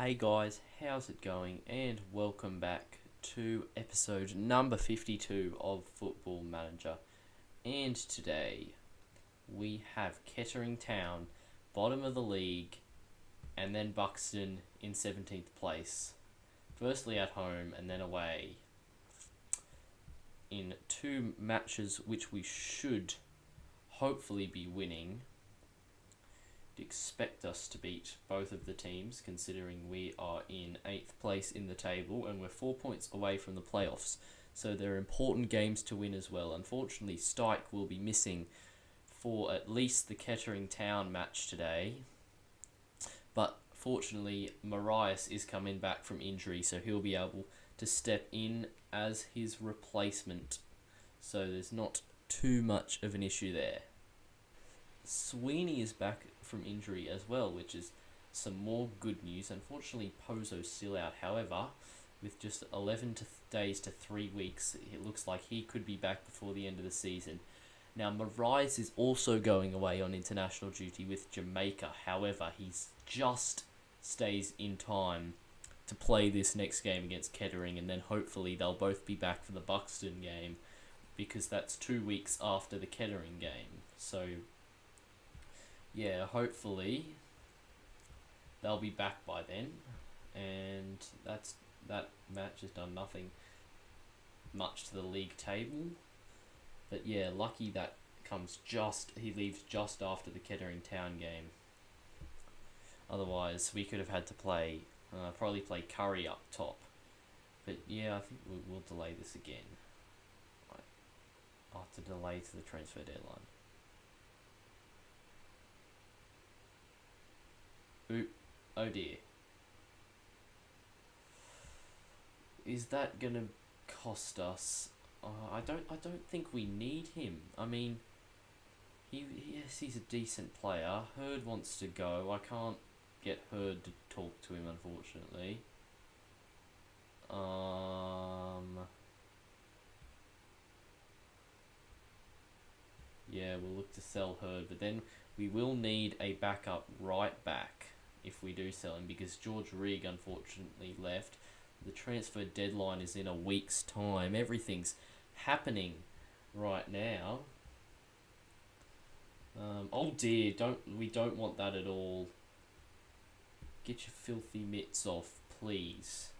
Hey guys, how's it going? And welcome back to episode number 52 of Football Manager. And today we have Kettering Town, bottom of the league, and then Buxton in 17th place. Firstly at home and then away in two matches which we should hopefully be winning. Expect us to beat both of the teams, considering we are in 8th place in the table and we're 4 points away from the playoffs. So they're important games to win as well. Unfortunately, Stike will be missing for at least the Kettering Town match today. But fortunately, Marias is coming back from injury, so he'll be able to step in as his replacement. So there's not too much of an issue there. Sweeney is back from injury as well, which is some more good news. Unfortunately, Pozo's still out. However, with just 11 days to 3 weeks, it looks like he could be back before the end of the season. Now, Marias is also going away on international duty with Jamaica. However, he just stays in time to play this next game against Kettering, and then hopefully they'll both be back for the Buxton game, because that's 2 weeks after the Kettering game. So yeah, hopefully they'll be back by then, and that match has done nothing much to the league table. But yeah, lucky that he leaves just after the Kettering Town game. Otherwise, we could have had to probably play Curry up top. But yeah, I think we'll delay this again. I'll have to delay to the transfer deadline. Oh dear. Is that gonna cost us? I don't think we need him. I mean, yes, he's a decent player. Hurd wants to go. I can't get Hurd to talk to him, unfortunately. Yeah, we'll look to sell Hurd, but then we will need a backup right back if we do sell him, because George Rigg unfortunately left. The transfer deadline is in a week's time. Everything's happening right now. Oh dear, we don't want that at all. Get your filthy mitts off, please.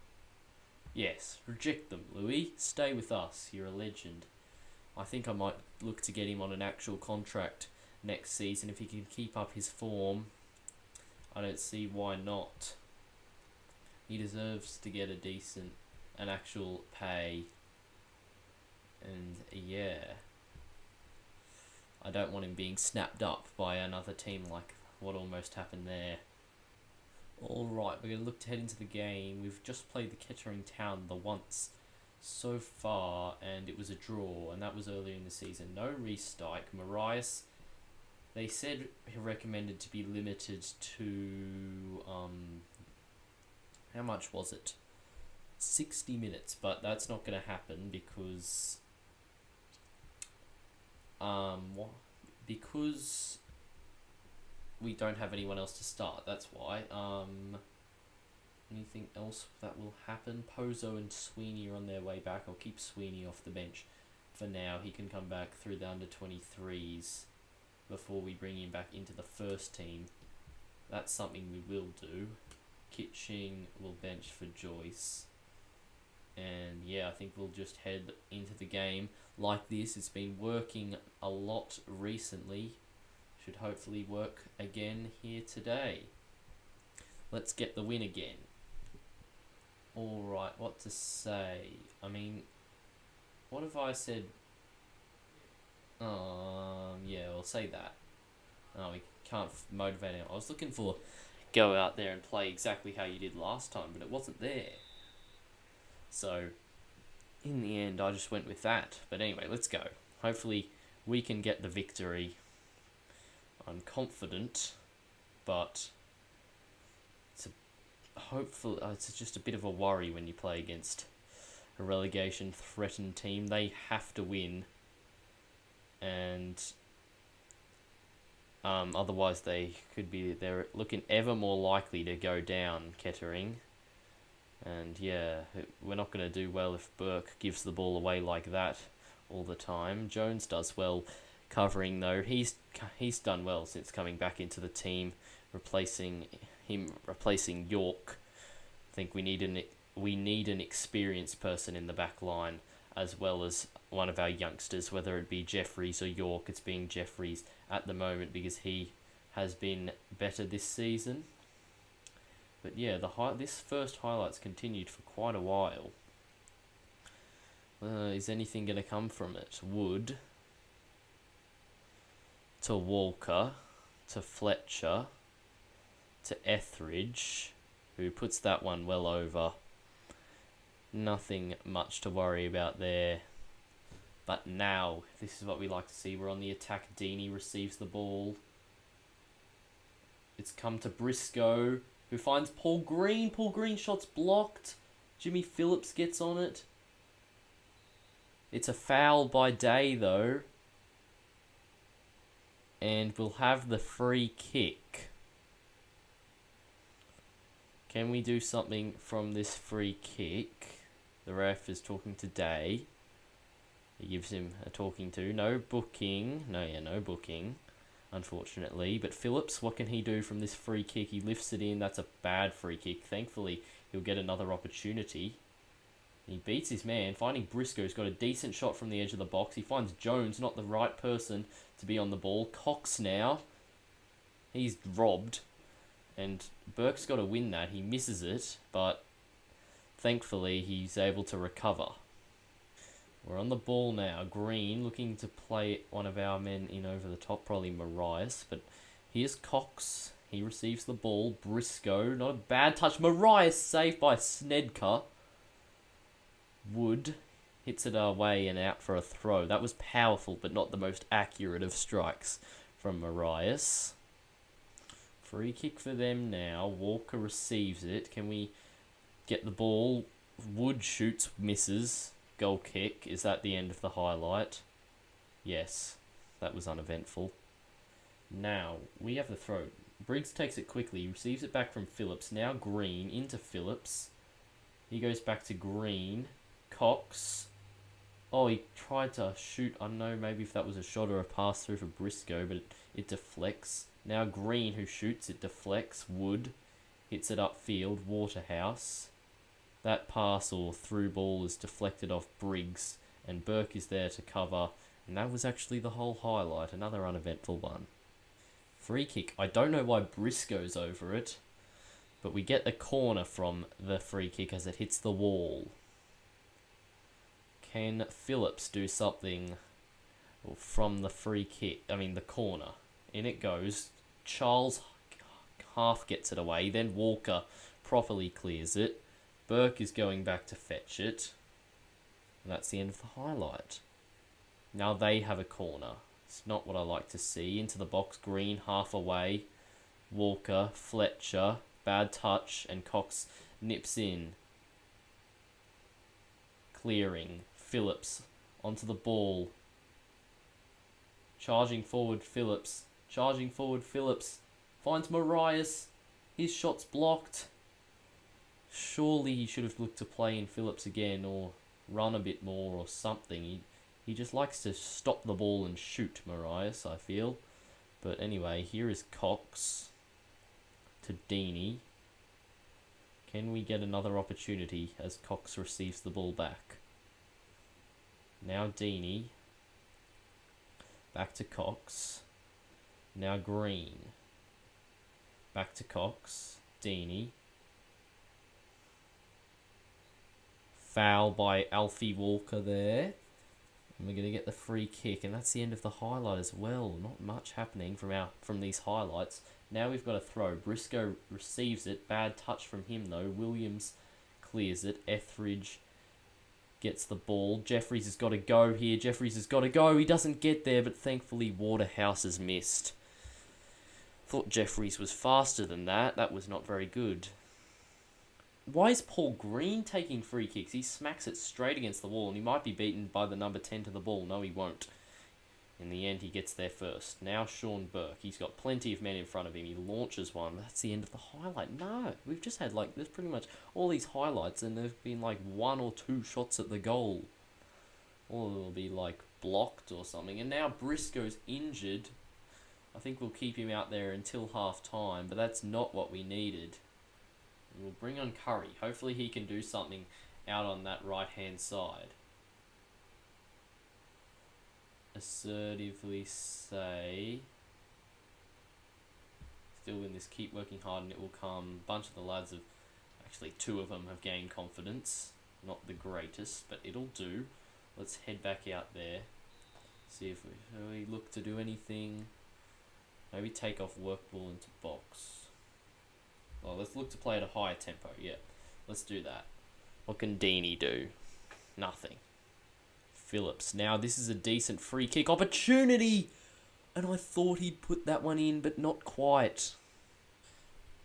Yes, reject them, Louis. Stay with us. You're a legend. I think I might look to get him on an actual contract next season if he can keep up his form. I don't see why not. He deserves to get an actual pay. And yeah, I don't want him being snapped up by another team like what almost happened there. Alright, we're going to look to head into the game. We've just played the Kettering Town the once so far, and it was a draw, and that was earlier in the season. No restike. Marias, they said he recommended to be limited to, how much was it? 60 minutes, but that's not going to happen because, because we don't have anyone else to start, that's why. Anything else that will happen? Pozo and Sweeney are on their way back. I'll keep Sweeney off the bench for now. He can come back through the under-23s before we bring him back into the first team. That's something we will do. Kitching will bench for Joyce. And yeah, I think we'll just head into the game like this. It's been working a lot recently. Should hopefully work again here today. Let's get the win again. Alright, what to say? I mean, what have I said? Yeah, I'll say that. Oh, we can't motivate him. I was looking for go out there and play exactly how you did last time, but it wasn't there. So, in the end, I just went with that. But anyway, let's go. Hopefully, we can get the victory. I'm confident, but it's just a bit of a worry when you play against a relegation threatened team. They have to win, and Otherwise, they're looking ever more likely to go down, Kettering. And yeah, we're not going to do well if Burke gives the ball away like that all the time. Jones does well covering though. He's done well since coming back into the team, replacing York. I think we need an experienced person in the back line, as well as one of our youngsters, whether it be Jeffries or York. It's being Jeffries at the moment because he has been better this season. But yeah, this first highlight's continued for quite a while. Is anything going to come from it? Wood to Walker to Fletcher to Etheridge, who puts that one well over. Nothing much to worry about there. But now, this is what we like to see. We're on the attack. Deeney receives the ball. It's come to Briscoe, who finds Paul Green. Paul Green shot's blocked. Jimmy Phillips gets on it. It's a foul by Day, though. And we'll have the free kick. Can we do something from this free kick? The ref is talking to Day. He gives him a talking to. No booking. No booking, unfortunately. But Phillips, what can he do from this free kick? He lifts it in. That's a bad free kick. Thankfully, he'll get another opportunity. He beats his man, finding Briscoe's got a decent shot from the edge of the box. He finds Jones, not the right person to be on the ball. Cox now. He's robbed. And Burke's got to win that. He misses it, but thankfully he's able to recover. We're on the ball now. Green looking to play one of our men in over the top, probably Marias. But here's Cox. He receives the ball. Briscoe, not a bad touch. Marias saved by Snedker. Wood hits it away and out for a throw. That was powerful, but not the most accurate of strikes from Marias. Free kick for them now. Walker receives it. Can we get the ball? Wood shoots, misses. Goal kick. Is that the end of the highlight? Yes. That was uneventful. Now, we have the throw. Briggs takes it quickly. He receives it back from Phillips. Now Green into Phillips. He goes back to Green. Cox. Oh, he tried to shoot. I don't know, maybe if that was a shot or a pass through for Briscoe, but it deflects. Now Green, who shoots, it deflects. Wood hits it upfield. Waterhouse. That pass or through ball is deflected off Briggs, and Burke is there to cover. And that was actually the whole highlight. Another uneventful one. Free kick. I don't know why Briscoe's over it, but we get a corner from the free kick as it hits the wall. Can Phillips do something from the free kick? I mean, the corner. In it goes. Charles half gets it away. Then Walker properly clears it. Burke is going back to fetch it. And that's the end of the highlight. Now they have a corner. It's not what I like to see. Into the box. Green half away. Walker, Fletcher, bad touch, and Cox nips in. Clearing. Phillips onto the ball. Charging forward Phillips. Finds Marias. His shot's blocked. Surely he should have looked to play in Phillips again or run a bit more or something. He just likes to stop the ball and shoot, Marias, I feel. But anyway, here is Cox to Deeney. Can we get another opportunity as Cox receives the ball back? Now Deeney. Back to Cox. Now Green. Back to Cox. Deeney. Foul by Alfie Walker there. And we're going to get the free kick. And that's the end of the highlight as well. Not much happening from these highlights. Now we've got a throw. Briscoe receives it. Bad touch from him though. Williams clears it. Etheridge gets the ball. Jeffries has got to go here. He doesn't get there, but thankfully Waterhouse has missed. Thought Jeffries was faster than that. That was not very good. Why is Paul Green taking free kicks? He smacks it straight against the wall, and he might be beaten by the number 10 to the ball. No, he won't. In the end, he gets there first. Now Sean Burke. He's got plenty of men in front of him. He launches one. That's the end of the highlight. No, we've just had, like, there's pretty much all these highlights, and there's been, like, 1 or 2 shots at the goal. Or it'll be, like, blocked or something. And now Briscoe's injured. I think we'll keep him out there until half-time, but that's not what we needed. We'll bring on Curry. Hopefully he can do something out on that right-hand side. Assertively say, still win this, keep working hard and it will come. A bunch of the lads have, actually 2 of them have gained confidence. Not the greatest, but it'll do. Let's head back out there. See if we look to do anything. Maybe take off work ball into box. Well, let's look to play at a higher tempo. Yeah, let's do that. What can Deeney do? Nothing. Phillips. Now this is a decent free kick opportunity. And I thought he'd put that one in, but not quite.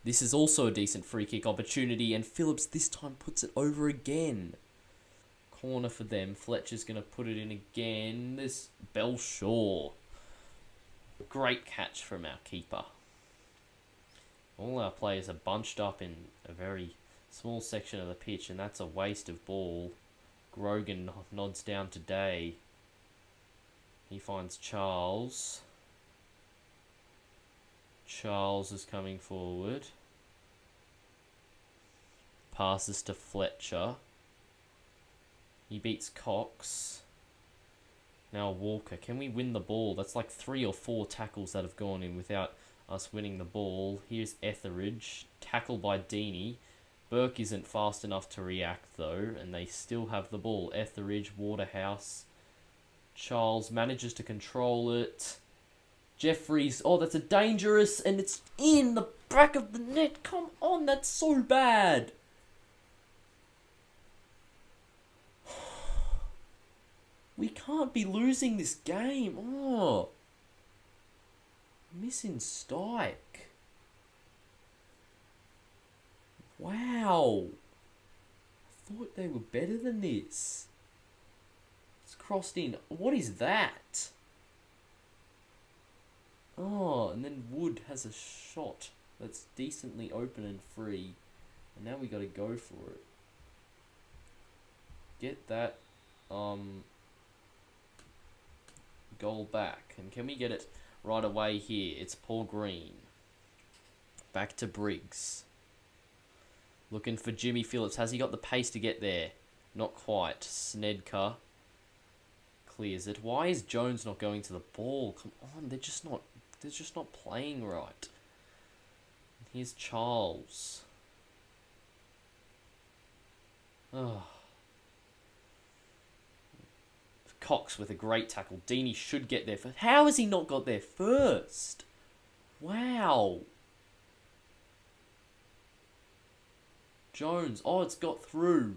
This is also a decent free kick opportunity, and Phillips this time puts it over again. Corner for them. Fletcher's going to put it in again. This Belshaw. Great catch from our keeper. All our players are bunched up in a very small section of the pitch, and that's a waste of ball. Grogan nods down to Day. He finds Charles. Charles is coming forward. Passes to Fletcher. He beats Cox. Now Walker. Can we win the ball? That's like 3 or 4 tackles that have gone in without us winning the ball. Here's Etheridge. Tackle by Deeney. Burke isn't fast enough to react though, and they still have the ball. Etheridge, Waterhouse. Charles manages to control it. Jeffries, oh, that's a dangerous, and it's in the back of the net. Come on, that's so bad. We can't be losing this game. Oh, missing Stike. Wow. I thought they were better than this. It's crossed in. What is that? Oh, and then Wood has a shot that's decently open and free. And now we got to go for it. Get that goal back. And can we get it right away here? It's Paul Green. Back to Briggs. Looking for Jimmy Phillips. Has he got the pace to get there? Not quite. Snedker clears it. Why is Jones not going to the ball? Come on, they're just not playing right. Here's Charles. Oh. Cox with a great tackle. Deeney should get there first. How has he not got there first? Wow. Jones. Oh, it's got through.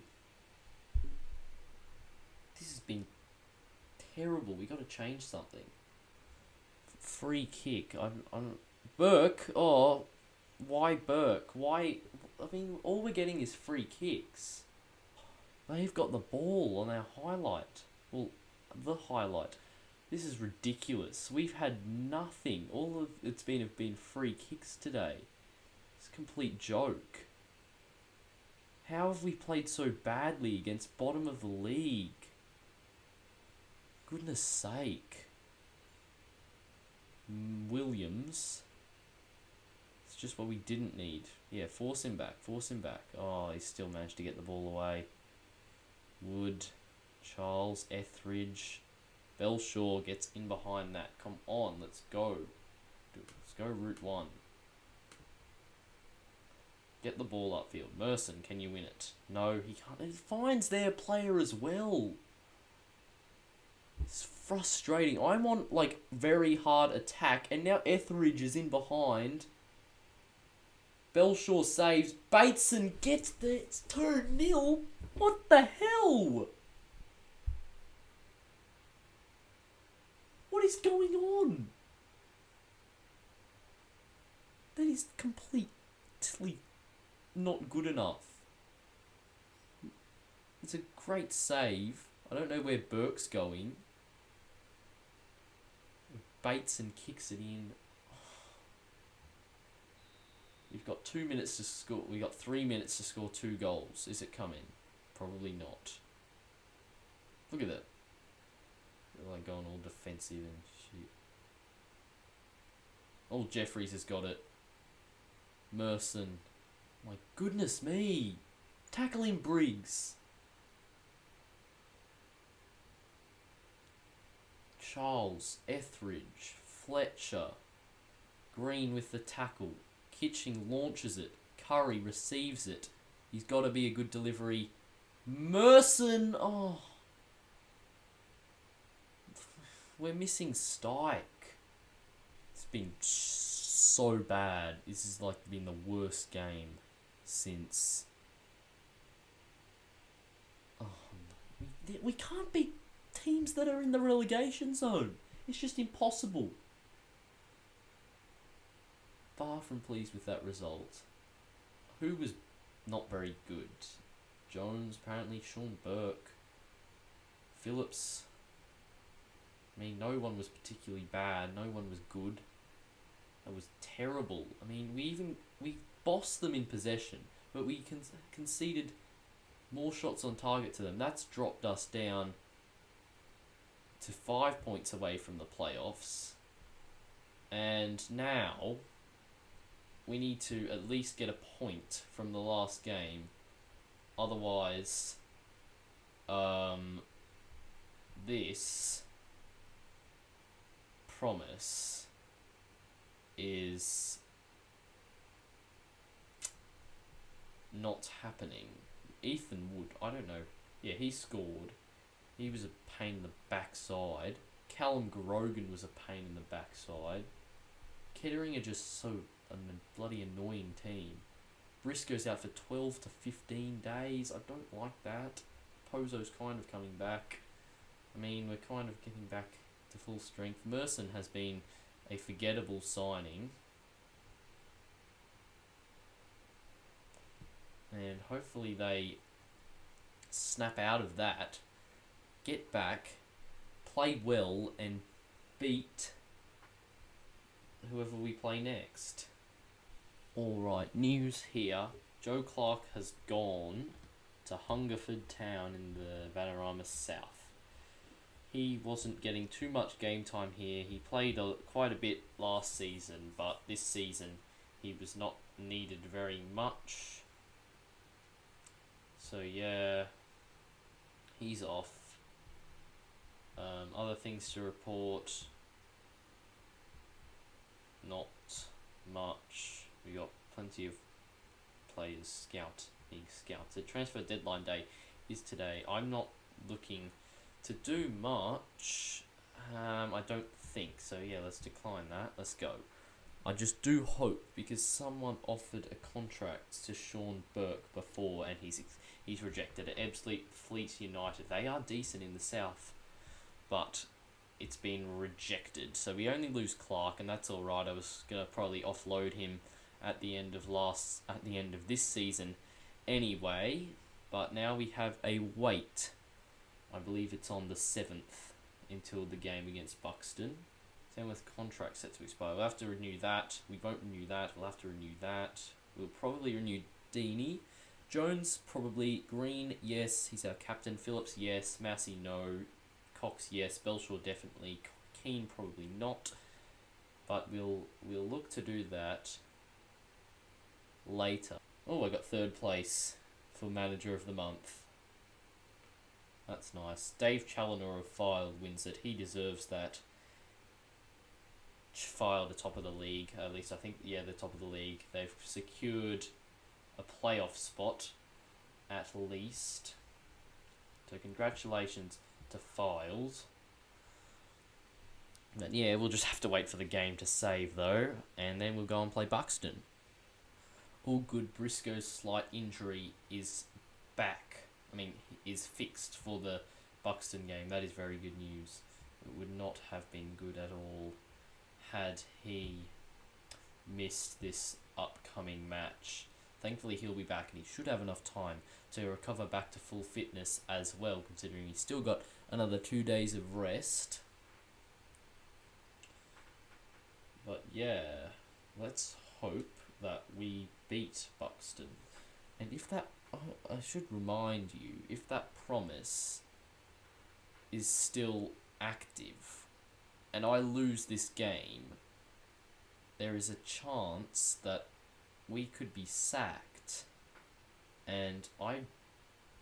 This has been terrible. We got to change something. Free kick. Burke. Oh, why Burke? Why? I mean, all we're getting is free kicks. They've got the ball on our highlight. Well, the highlight. This is ridiculous. We've had nothing. All of it's been have been free kicks today. It's a complete joke. How have we played so badly against bottom of the league? Goodness sake. Williams. It's just what we didn't need. Yeah, force him back. Force him back. Oh, he still managed to get the ball away. Wood. Charles. Etheridge. Belshaw gets in behind that. Come on, let's go. Let's go route 1. Get the ball upfield. Merson, can you win it? No, he can't. He finds their player as well. It's frustrating. I'm on, like, very hard attack, and now Etheridge is in behind. Belshaw saves. Bateson gets there. It's 2-0. What the hell? What is going on? That is completely not good enough. It's a great save. I don't know where Burke's going. baits and kicks it in. We've got 2 minutes to score. We've got 3 minutes to score 2 goals. Is it coming? Probably not. Look at that. They're like going all defensive and shit. Oh, Jeffries has got it. Merson. My goodness me. Tackling Briggs. Charles, Etheridge, Fletcher. Green with the tackle. Kitching launches it. Curry receives it. He's got to be a good delivery. Merson. Oh. We're missing Stike. It's been so bad. This has like been the worst game since. Oh, we can't beat teams that are in the relegation zone. It's just impossible. Far from pleased with that result. Who was not very good? Jones, apparently. Sean Burke. Phillips. I mean, no one was particularly bad. No one was good. That was terrible. I mean, we bossed them in possession, but we conceded more shots on target to them. That's dropped us down to 5 points away from the playoffs. And now we need to at least get a point from the last game. Otherwise, this promise is not happening. Ethan Wood, I don't know. Yeah, he scored. He was a pain in the backside. Callum Grogan was a pain in the backside. Kettering are just so a bloody annoying team. Briscoe's out for 12 to 15 days. I don't like that. Pozo's kind of coming back. I mean, we're kind of getting back to full strength. Merson has been a forgettable signing. And hopefully they snap out of that, get back, play well, and beat whoever we play next. Alright, news here. Joe Clark has gone to Hungerford Town in the Vanarama South. He wasn't getting too much game time here. He played quite a bit last season, but this season he was not needed very much. So yeah, he's off. Other things to report. Not much. We got plenty of players being scouted. Transfer deadline day is today. I'm not looking to do much. I don't think so. Yeah, let's decline that. Let's go. I just do hope, because someone offered a contract to Sean Burke before and he's rejected it. Ebbsfleet Fleet United, they are decent in the south, but it's been rejected. So we only lose Clark, and that's all right. I was gonna probably offload him at the end of this season anyway, but now we have a wait. I believe it's on the 7th until the game against Buxton. Same with contract set to expire. We'll have to renew that. We won't renew that. We'll have to renew that. We'll probably renew Deeney. Jones, probably. Green, yes. He's our captain. Phillips, yes. Massey, no. Cox, yes. Belshaw, definitely. Keane, probably not. But we'll look to do that later. Oh, I got 3rd place for Manager of the Month. That's nice. Dave Challinor of File wins it. He deserves that. File the top of the league, at least I think, yeah, the top of the league. They've secured a playoff spot, at least. So congratulations to Files. But yeah, we'll just have to wait for the game to save though, and then we'll go and play Buxton. All good. Briscoe's slight injury is back. Is fixed for the Buxton game. That is very good news. It would not have been good at all had he missed this upcoming match. Thankfully he'll be back, and he should have enough time to recover back to full fitness as well, considering he's still got another 2 days of rest. But yeah, let's hope that we beat Buxton. And if that, I should remind you, if that promise is still active and I lose this game, there is a chance that we could be sacked. And I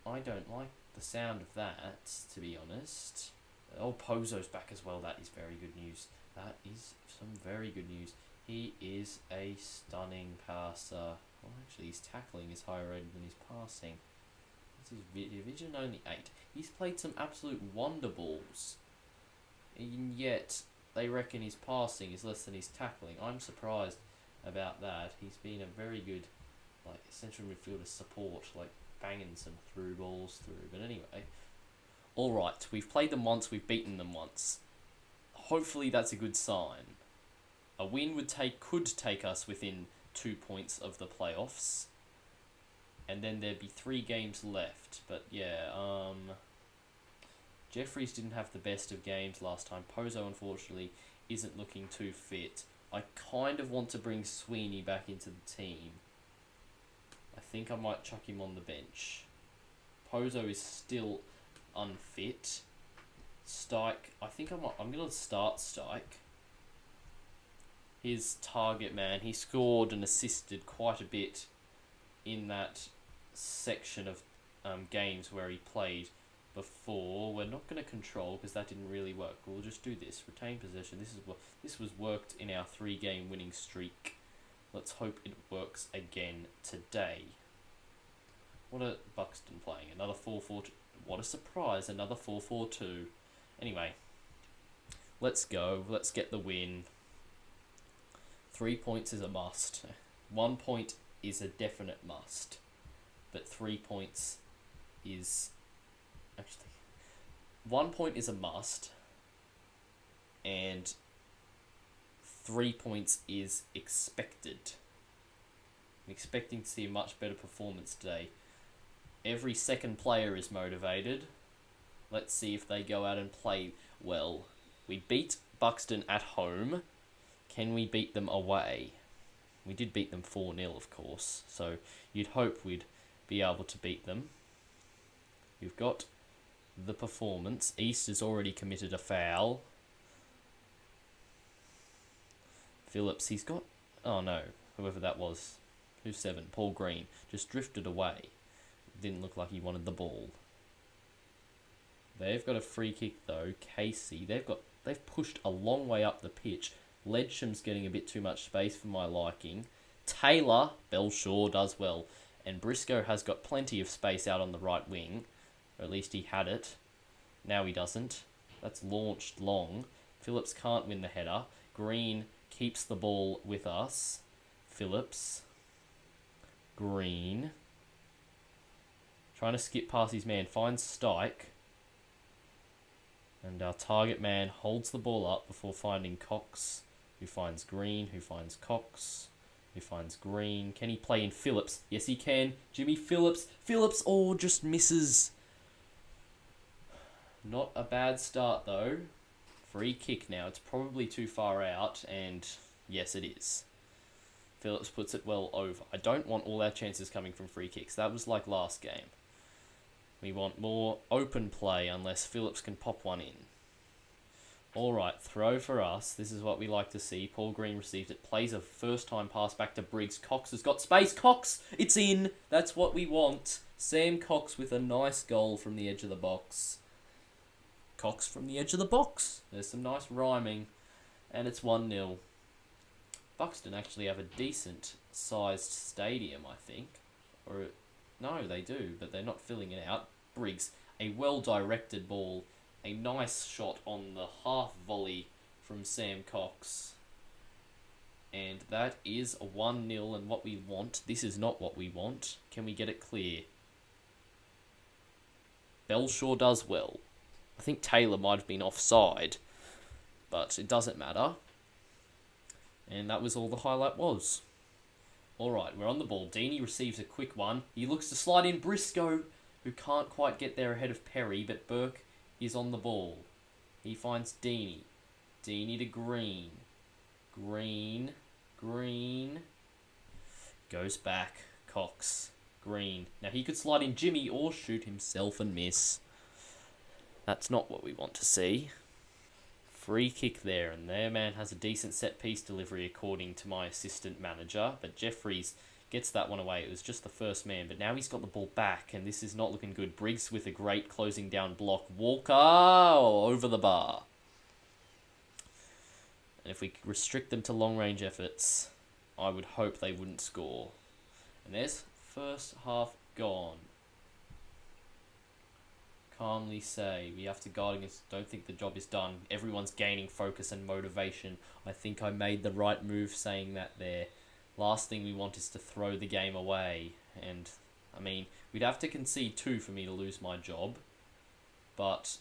don't like the sound of that, to be honest. Oh, Pozo's back as well. That is very good news. That is some very good news. He is a stunning passer. Well, actually, his tackling is higher rated than his passing. What's his division? Only 8. He's played some absolute wonder balls. And yet, they reckon his passing is less than his tackling. I'm surprised about that. He's been a very good, like, central midfielder support, like, banging some through balls through. But anyway, alright, we've played them once, we've beaten them once. Hopefully that's a good sign. A win could take us within 2 points of the playoffs. And then there'd be 3 games left. But yeah, Jeffries didn't have the best of games last time. Pozo, unfortunately, isn't looking too fit. I kind of want to bring Sweeney back into the team. I think I might chuck him on the bench. Pozo is still unfit. Stike, I think I'm going to start Stike. His target man, he scored and assisted quite a bit in that section of games where he played before. We're not going to control because that didn't really work. We'll just do this. Retain possession. This was worked in our 3-game winning streak. Let's hope it works again today. What are Buxton playing? Another 4-4-2. What a surprise. Another 4-4-2. Anyway, let's go. Let's get the win. 3 points is a must. 1 point is a definite must. But 3 points is... Actually, 1 point is a must. And 3 points is expected. I'm expecting to see a much better performance today. Every second player is motivated. Let's see if they go out and play well. We beat Buxton at home. Can we beat them away? We did beat them 4-0, of course. So you'd hope we'd be able to beat them. We've got the performance. East has already committed a foul. Phillips, he's got... Oh no, whoever that was. Who's 7? Paul Green. Just drifted away. Didn't look like he wanted the ball. They've got a free kick though. Casey, they've pushed a long way up the pitch. Ledsham's getting a bit too much space for my liking. Taylor, Belshaw does well. And Briscoe has got plenty of space out on the right wing. Or at least he had it. Now he doesn't. That's launched long. Phillips can't win the header. Green keeps the ball with us. Phillips. Green. Trying to skip past his man. Finds Stike. And our target man holds the ball up before finding Cox. Who finds Green. Who finds Cox. Who finds Green. Can he play in Phillips? Yes, he can. Jimmy Phillips. Phillips, oh, just misses. Not a bad start, though. Free kick now. It's probably too far out, and yes, it is. Phillips puts it well over. I don't want all our chances coming from free kicks. That was like last game. We want more open play unless Phillips can pop one in. Alright, throw for us. This is what we like to see. Paul Green receives it. Plays a first-time pass back to Briggs. Cox has got space. Cox! It's in! That's what we want. Sam Cox with a nice goal from the edge of the box. Cox from the edge of the box. There's some nice rhyming. And it's 1-0. Buxton actually have a decent-sized stadium, I think. Or no, they do, but they're not filling it out. Briggs, a well-directed ball. A nice shot on the half volley from Sam Cox. And that is a 1-0 and what we want. This is not what we want. Can we get it clear? Belshaw does well. I think Taylor might have been offside, but it doesn't matter. And that was all the highlight was. Alright, we're on the ball. Deeney receives a quick one. He looks to slide in Briscoe, who can't quite get there ahead of Perry, but Burke is on the ball. He finds Deeney. Deeney to Green. Green. Green. Goes back. Cox. Green. Now he could slide in Jimmy or shoot himself and miss. That's not what we want to see. Free kick there, and their man has a decent set-piece delivery according to my assistant manager, but Jeffries gets that one away. It was just the first man, but now he's got the ball back, and this is not looking good. Briggs with a great closing down block. Walker over the bar. And if we restrict them to long-range efforts, I would hope they wouldn't score. And there's first half gone. Calmly say, we have to guard against, don't think the job is done. Everyone's gaining focus and motivation. I think I made the right move saying that there. Last thing we want is to throw the game away. And, I mean, we'd have to concede 2 for me to lose my job. But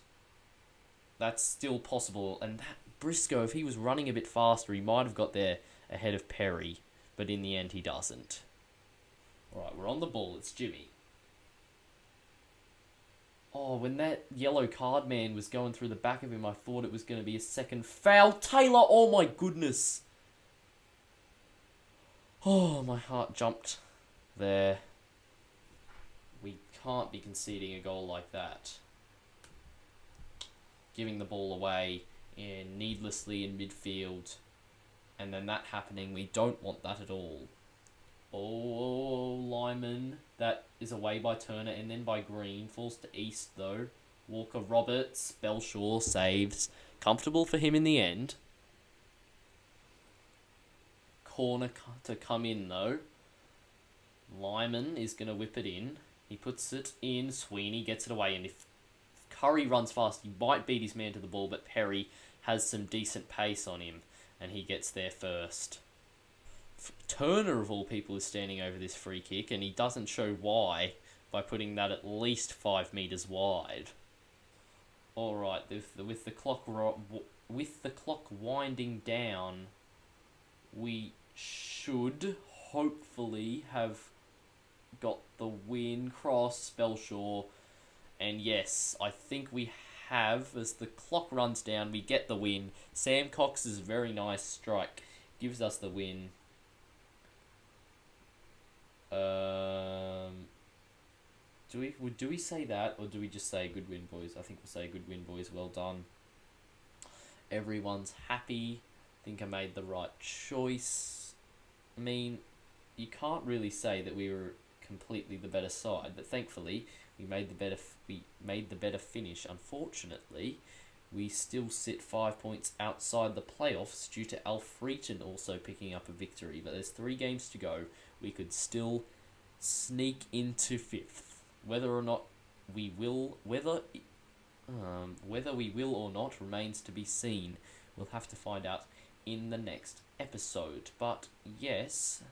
that's still possible. And that Briscoe, if he was running a bit faster, he might have got there ahead of Perry. But in the end, he doesn't. Alright, we're on the ball. It's Jimmy. Oh, when that yellow card man was going through the back of him, I thought it was going to be a second foul. Taylor, oh my goodness. Oh, my heart jumped there. We can't be conceding a goal like that. Giving the ball away and needlessly in midfield. And then that happening, we don't want that at all. Oh, Lyman. That is away by Turner and then by Green. Falls to East, though. Walker, Roberts, Belshaw saves. Comfortable for him in the end. Corner to come in, though. Lyman is going to whip it in. He puts it in. Sweeney gets it away. And if Curry runs fast, he might beat his man to the ball, but Perry has some decent pace on him. And he gets there first. Turner, of all people, is standing over this free kick, and he doesn't show why by putting that at least 5 metres wide. Alright, with the clock winding down, we should hopefully have got the win. Cross, Belshaw, and yes, I think we have. As the clock runs down, we get the win. Sam Cox's very nice strike gives us the win. Do we say that, or do we just say good win, boys? I think we'll say good win, boys. Well done. Everyone's happy. I think I made the right choice. I mean, you can't really say that we were completely the better side, but thankfully we made the better finish. Unfortunately, we still sit 5 points outside the playoffs due to Alfreton also picking up a victory. But there's 3 games to go. We could still sneak into 5th. Whether we will or not remains to be seen. We'll have to find out in the next episode. But yes,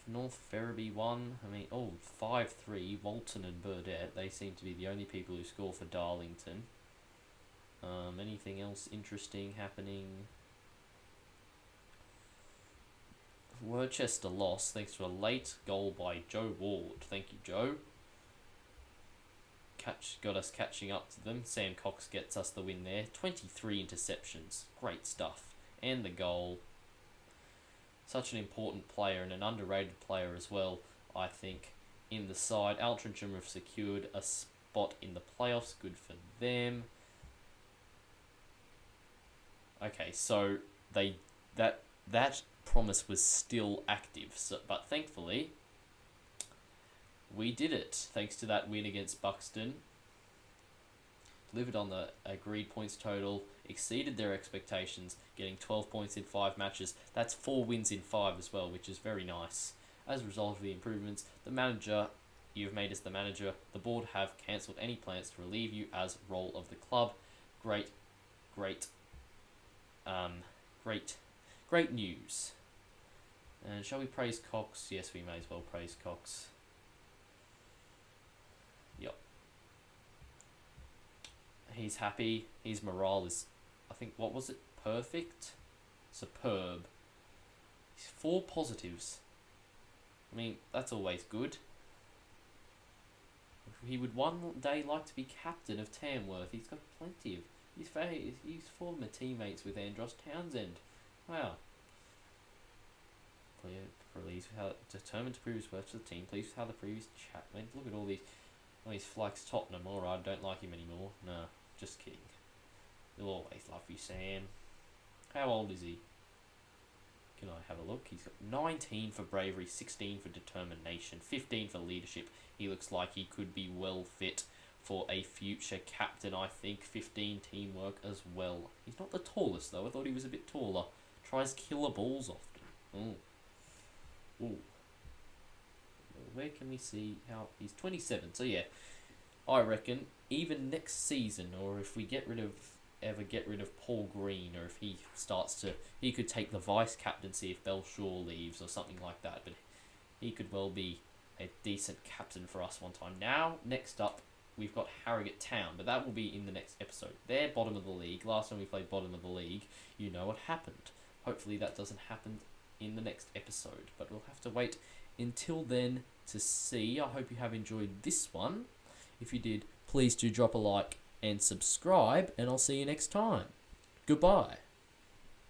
North Ferriby won. 5-3. Walton and Burdett. They seem to be the only people who score for Darlington. Anything else interesting happening? Worcester lost thanks to a late goal by Joe Ward. Thank you, Joe. Got us catching up to them. Sam Cox gets us the win there. 23 interceptions. Great stuff. And the goal. Such an important player and an underrated player as well, I think, in the side. Altrincham have secured a spot in the playoffs. Good for them. Okay, so that promise was still active, but thankfully we did it thanks to that win against Buxton. Delivered on the agreed points total, exceeded their expectations, getting 12 points in 5 matches. That's 4 wins in 5 as well, which is very nice. As a result of the improvements, you've made us the manager. The board have cancelled any plans to relieve you as role of the club. Great news. And shall we praise Cox? Yes, we may as well praise Cox. Yep. He's happy. His morale is, I think, what was it? Perfect? Superb. 4 positives. I mean, that's always good. He would one day like to be captain of Tamworth. He's got plenty of... He's former teammates with Andros Townsend. Wow. Pleased with how determined to prove his worth to the team. Pleased with how the previous chat went. Look at all these flags. Tottenham. Alright, I don't like him anymore. No, just kidding. He'll always love you, Sam. How old is he? Can I have a look? He's got 19 for bravery, 16 for determination, 15 for leadership. He looks like he could be well fit for a future captain, I think. 15 teamwork as well. He's not the tallest, though. I thought he was a bit taller. Tries killer balls often. Ooh. Where can we see how he's 27? So yeah, I reckon even next season, or if we ever get rid of Paul Green, or if he could take the vice captaincy if Belshaw leaves or something like that. But he could well be a decent captain for us one time. Now, next up, we've got Harrogate Town, but that will be in the next episode. They're bottom of the league. Last time we played bottom of the league, you know what happened. Hopefully that doesn't happen in the next episode, but we'll have to wait until then to see. I hope you have enjoyed this one. If you did, please do drop a like and subscribe, and I'll see you next time. Goodbye.